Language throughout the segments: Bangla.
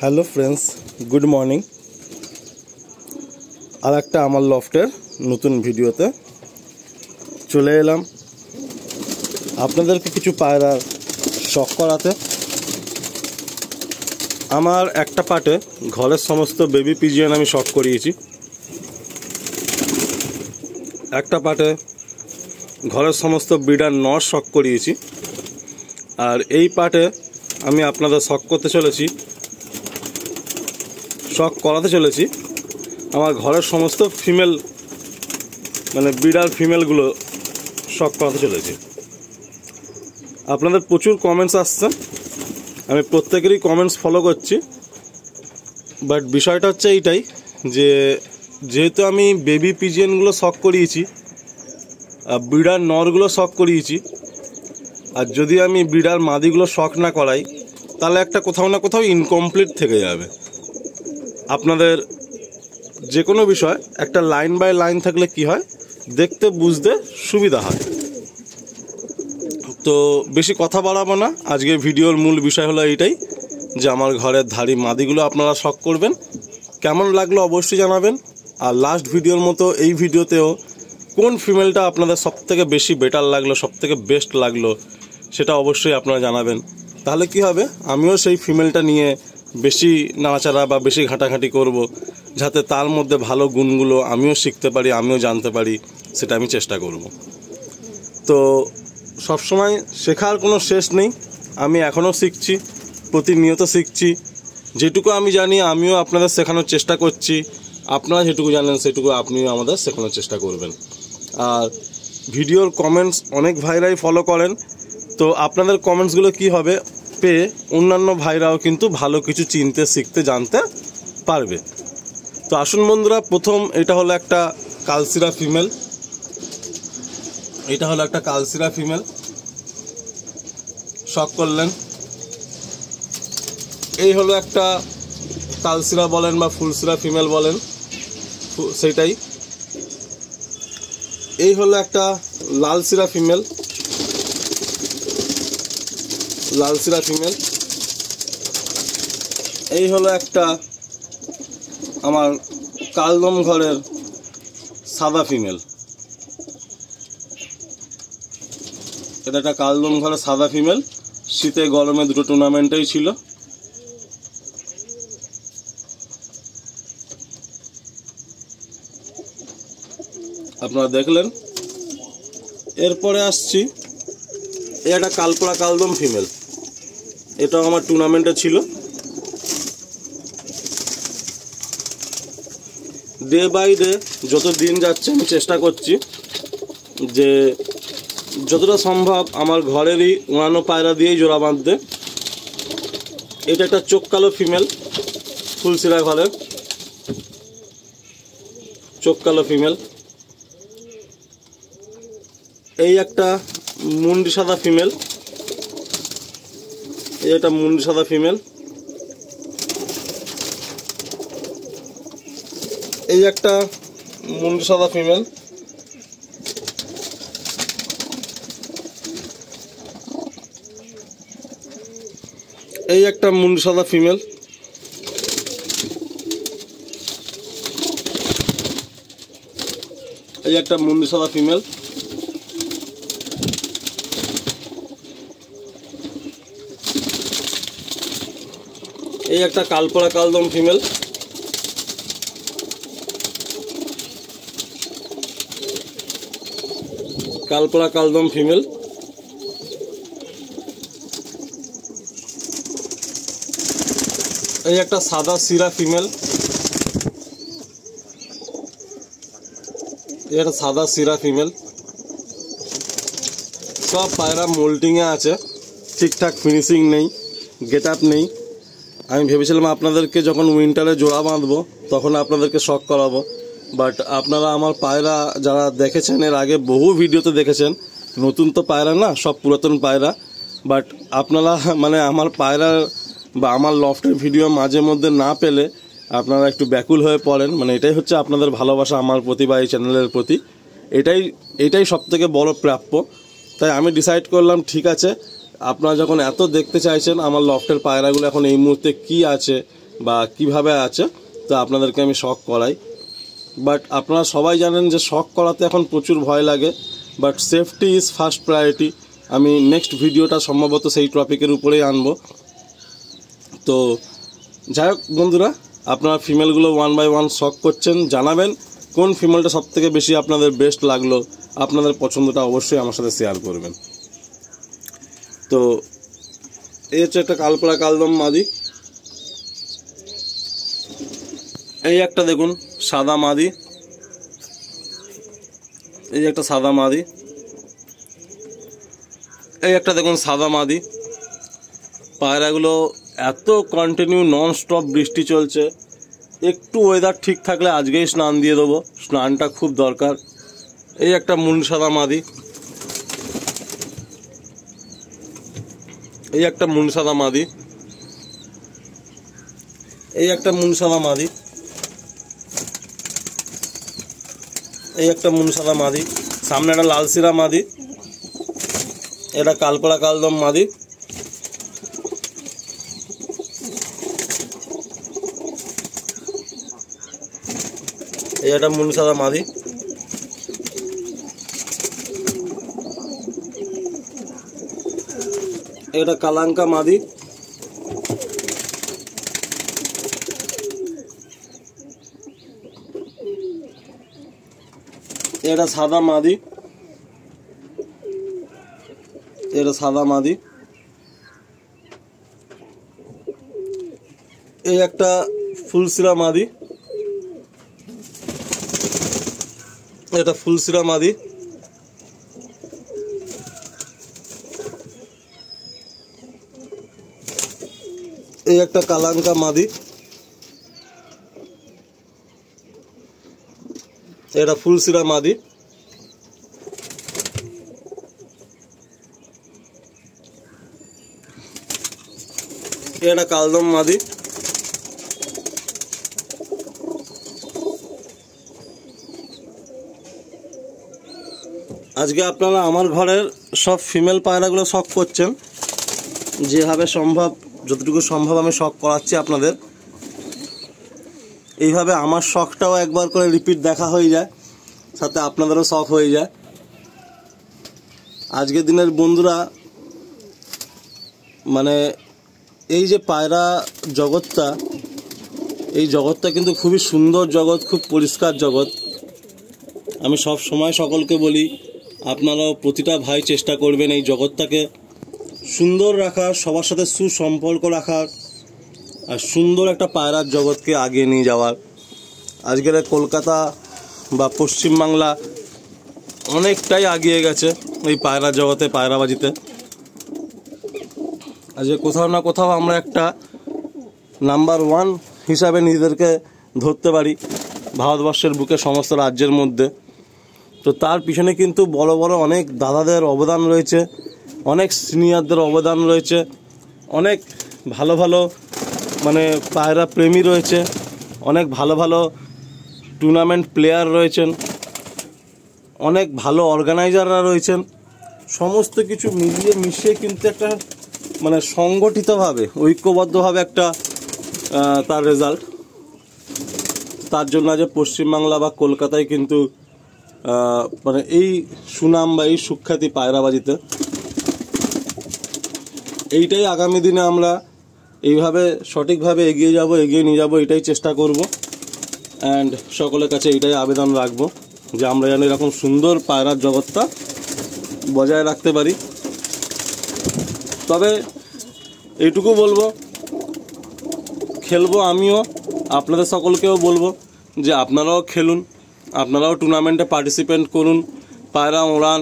Hello friends, good morning. আর একটা আমার লফটের নতুন ভিডিওতে চলে এলাম আপনাদেরকে কিছু পায়রার শখ করাতে। আমার একটা পার্টে ঘরের সমস্ত বেবি পিজিয়ন আমি শখ করিয়েছি, একটা পার্টে ঘরের সমস্ত ব্রিডার নর শখ করিয়েছি, আর এই পার্টে আমি আপনাদের শখ করাতে চলেছি আমার ঘরের সমস্ত ফিমেল মানে ব্রিডার ফিমেলগুলো শখ করাতে চলেছি। আপনাদের প্রচুর কমেন্টস আসছে, আমি প্রত্যেকেরই কমেন্টস ফলো করছি, বাট বিষয়টা হচ্ছে এইটাই যে যেহেতু আমি বেবি পিজিয়নগুলো শখ করিয়েছি, ব্রিডার নরগুলো শখ করিয়েছি, আর যদি আমি ব্রিডার মাদিগুলো শখ না করাই তাহলে একটা কোথাও না কোথাও ইনকমপ্লিট থেকে যাবে। আপনাদের যে কোনো বিষয় একটা লাইন বাই লাইন থাকলে কি হয়, দেখতে বুঝতে সুবিধা হয়। তো বেশি কথা বাড়াবো না, আজকে ভিডিওর মূল বিষয় হলো এইটাই যে আমার ঘরের ধাড়ি মাদিগুলো আপনারা শখ করবেন। কেমন লাগলো অবশ্যই জানাবেন, আর লাস্ট ভিডিওর মতো এই ভিডিওতেও কোন ফিমেলটা আপনাদের সবথেকে বেশি বেটার লাগলো, সবথেকে বেস্ট লাগলো সেটা অবশ্যই আপনারা জানাবেন। তাহলে কি হবে, আমিও সেই ফিমেলটা নিয়ে বেশি নাড়াচাড়া বা বেশি ঘাঁটাঘাঁটি করব, যাতে তার মধ্যে ভালো গুণগুলো আমিও শিখতে পারি, আমিও জানতে পারি, সেটা আমি চেষ্টা করব। তো সবসময় শেখার কোনো শেষ নেই, আমি এখনও শিখছি, প্রতিনিয়ত শিখছি। যেটুকু আমি জানি আমিও আপনাদের শেখানোর চেষ্টা করছি, আপনারা যেটুকু জানেন সেটুকু আপনিও আমাদের শেখানোর চেষ্টা করবেন। আর ভিডিওর কমেন্টস অনেক ভাইরাই ফলো করেন, তো আপনাদের কমেন্টসগুলো কি হবে পেয়ে অন্যান্য ভাইরাও কিন্তু ভালো কিছু চিনতে, শিখতে, জানতে পারবে। তো আসুন বন্ধুরা, প্রথম এটা হলো একটা কালসিরা ফিমেল, এটা হলো একটা কালসিরা ফিমেল শখ করলেন। এই হলো একটা কালসিরা বলেন বা ফুলসিরা ফিমেল বলেন, সেটাই। এই হলো একটা লালসিরা ফিমেল, লালসিরা ফিমেল। এই হলো একটা আমার কালদম ঘরের সাদা ফিমেল, এটা একটা কালদম ঘরের সাদা ফিমেল, শীতে গরমে দুটো টুর্নামেন্টেই ছিল। আপনারা দেখলেন। এরপরে আসছি, এই একটা কালপোড়া কালদম ফিমেল, এটাও আমার টুর্নামেন্টে ছিল। ডে বাই ডে যত দিন যাচ্ছে আমি চেষ্টা করছি যে যতটা সম্ভব আমার ঘরেরই উড়ানো পায়রা দিয়েই জোড়া বাঁধতে। এটা একটা চোখ কালো ফিমেল, ফুলসিরা ঘরের চোখ কালো ফিমেল। এই একটা মুন্ডি সাদা ফিমেল, এই একটা মুন্ডি সাদা ফিমেল। এই একটা মুন্ডি সাদা ফিমেল। এই একটা মুন্ডি সাদা ফিমেল। এই একটা মুন্ডি সাদা ফিমেল। এই একটা কালপোড়া কালদম ফিমেল। কালপোড়া কালদম ফিমেল। এই একটা সাদা সিরা ফিমেল। এই একটা সাদা সিরা ফিমেল। সব পায়রা মোল্টিংয়ে আছে, ঠিকঠাক ফিনিশিং নেই, গেট আপ নেই। আমি ভেবেছিলাম আপনাদেরকে যখন উইন্টারে জোড়া বাঁধবো তখন আপনাদেরকে শখ করাবো, বাট আপনারা আমার পায়রা যারা দেখেছেন এর আগে বহু ভিডিওতে দেখেছেন, নতুন তো পায়রা না, সব পুরাতন পায়রা, বাট আপনারা মানে আমার পায়রার বা আমার লফটের ভিডিও মাঝে মধ্যে না পেলে আপনারা একটু ব্যাকুল হয়ে পড়েন। মানে এটাই হচ্ছে আপনাদের ভালোবাসা আমার প্রতি বা এই চ্যানেলের প্রতি, এটাই সবথেকে বড় প্রাপ্য। তাই আমি ডিসাইড করলাম ঠিক আছে, আপনারা যখন এত দেখতে চাইছেন আমার লফটের পায়রাগুলো এখন এই মুহূর্তে কি আছে, বা কিভাবে আছে, তো আপনাদেরকে আমি শখ করাই। বাট আপনারা সবাই জানেন যে শখ করাতে এখন প্রচুর ভয় লাগে, but safety is first priority. আমি নেক্সট ভিডিওটা সম্ভবত সেই টপিকের উপরেই আনবো। তো যাই হোক বন্ধুরা, আপনারা ফিমেলগুলো 1 বাই 1 শখ করছেন, জানাবেন কোন ফিমেলটা সবথেকে বেশি আপনাদের বেস্ট লাগলো। আপনাদের পছন্দটা অবশ্যই আমার সাথে শেয়ার করবেন। তো এই হচ্ছে একটা কালপড়া কালদম মাদি। এই একটা দেখুন সাদা মাদি, এই একটা সাদা মাদি, এই একটা দেখুন সাদা মাদি। পায়রাগুলো এত কন্টিনিউ নন স্টপ বৃষ্টি চলছে, একটু ওয়েদার ঠিক থাকলে আজকেই স্নান দিয়ে দেবো, স্নানটা খুব দরকার। এই একটা মুন সাদা মাদি, এই একটা মুন সাদা মাদি, এই একটা মুন সাদা মাদি, এই একটা মুন সাদা মাদি। সামনে একটা লাল সিরা মাদি, এটা কালপড়া কালদম মাদি। এই একটা মুন সাদা মাদি, এটা কালাঙ্কা মাদি, এটা সাদা মাদি, এটা সাদা মাদি। এই একটা ফুলসিরা মাদি, এটা ফুলসিরা মাদি। এই একটা কালাঙ্কা মাদি, এটা ফুলসিরা মাদি। এটা কালদম মাদি। আজকে আপনারা আমার ঘরের সব ফিমেল পায়রাগুলো শখ করছেন, যেভাবে সম্ভব, যতটুকু সম্ভব আমি শখ করাচ্ছি আপনাদের। এইভাবে আমার শখটাও একবার করে রিপিট দেখা হয়ে যায়, সাথে আপনাদেরও শখ হয়ে যায়। আজকের দিনের বন্ধুরা, মানে এই যে পায়রা জগৎটা, এই জগৎটা কিন্তু খুবই সুন্দর জগৎ, খুব পরিষ্কার জগৎ। আমি সব সময় সকলকে বলি, আপনারাও প্রতিটা ভাই চেষ্টা করবেন এই জগৎটাকে সুন্দর রাখার, সবার সাথে সুসম্পর্ক রাখার, আর সুন্দর একটা পায়রার জগৎকে আগিয়ে নিয়ে যাওয়ার। আজকের কলকাতা বা পশ্চিমবাংলা অনেকটাই আগিয়ে গেছে এই পায়রা জগতে, পায়রাবাজিতে। আজকে কোথাও না কোথাও আমরা একটা নাম্বার 1 হিসাবে নিজেদেরকে ধরতে পারি ভারতবর্ষের বুকে, সমস্ত রাজ্যের মধ্যে। তো তার পিছনে কিন্তু বড় বড় অনেক দাদাদের অবদান রয়েছে, অনেক সিনিয়রদের অবদান রয়েছে, অনেক ভালো ভালো মানে পায়রা প্রেমী রয়েছে, অনেক ভালো ভালো টুর্নামেন্ট প্লেয়ার রয়েছেন, অনেক ভালো অর্গানাইজাররা রয়েছেন। সমস্ত কিছু মিলিয়ে মিশিয়ে কিন্তু একটা মানে সংগঠিতভাবে, ঐক্যবদ্ধভাবে একটা তার রেজাল্ট। তার জন্য আজ পশ্চিমবাংলা বা কলকাতায় কিন্তু মানে এই সুনাম বা এই সুখ্যাতি পায়রাবাজিতে। এইটাই আগামী দিনে আমরা এইভাবে সঠিকভাবে এগিয়ে যাব, এগিয়ে নিয়ে যাব, এটাই চেষ্টা করব। অ্যান্ড সকলের কাছে এইটাই আবেদন রাখবো যে আমরা যেন এরকম সুন্দর পায়রার জগৎটা বজায় রাখতে পারি। তবে এইটুকু বলবো, খেলবো আমিও, আপনাদের সকলকেও বলবো যে আপনারাও খেলুন, আপনারাও টুর্নামেন্টে পার্টিসিপেট করুন, পায়রা ওড়ান।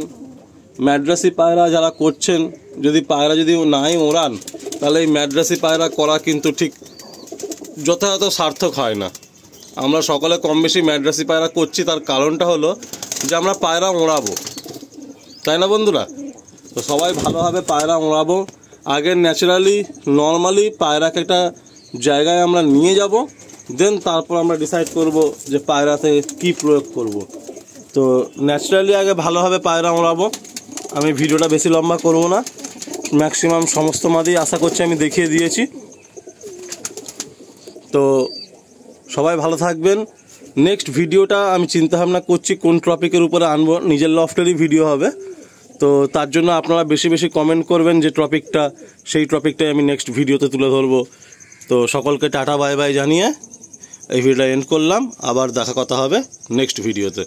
ম্যাড্রাসি পায়রা যারা করছেন, যদি পায়রা যদি নাই ওড়ান, তাহলে এই ম্যাড্রাসি পায়রা করা কিন্তু ঠিক যথাযথ সার্থক হয় না। আমরা সকলে কম বেশি ম্যাড্রাসি পায়রা করছি, তার কারণটা হলো যে আমরা পায়রা ওড়াবো, তাই না বন্ধুরা? তো সবাই ভালোভাবে পায়রা ওড়াবো। আগে ন্যাচারালি নর্মালি পায়রাকে একটা জায়গায় আমরা নিয়ে যাব, দেন তারপর আমরা ডিসাইড করব যে পায়রাতে কি প্রয়োগ করব। তো ন্যাচারালি আগে ভালোভাবে পায়রা ওড়াবো। আমি ভিডিওটা বেশি লম্বা করব না, ম্যাক্সিমাম সমস্ত মাদি আশা করছি আমি দেখিয়ে দিয়েছি। তো সবাই ভালো থাকবেন। নেক্সট ভিডিওটা আমি চিন্তাভাবনা করছি কোন টপিকের উপরে আনবো, নিজের লফটেরই ভিডিও হবে। তো তার জন্য আপনারা বেশি বেশি কমেন্ট করবেন যে টপিকটা, সেই টপিকটাই আমি নেক্সট ভিডিওতে তুলে ধরবো। তো সকলকে টাটা বাই বাই জানিয়ে এই ভিডিওটা এন্ড করলাম। আবার কথা হবে নেক্সট ভিডিওতে।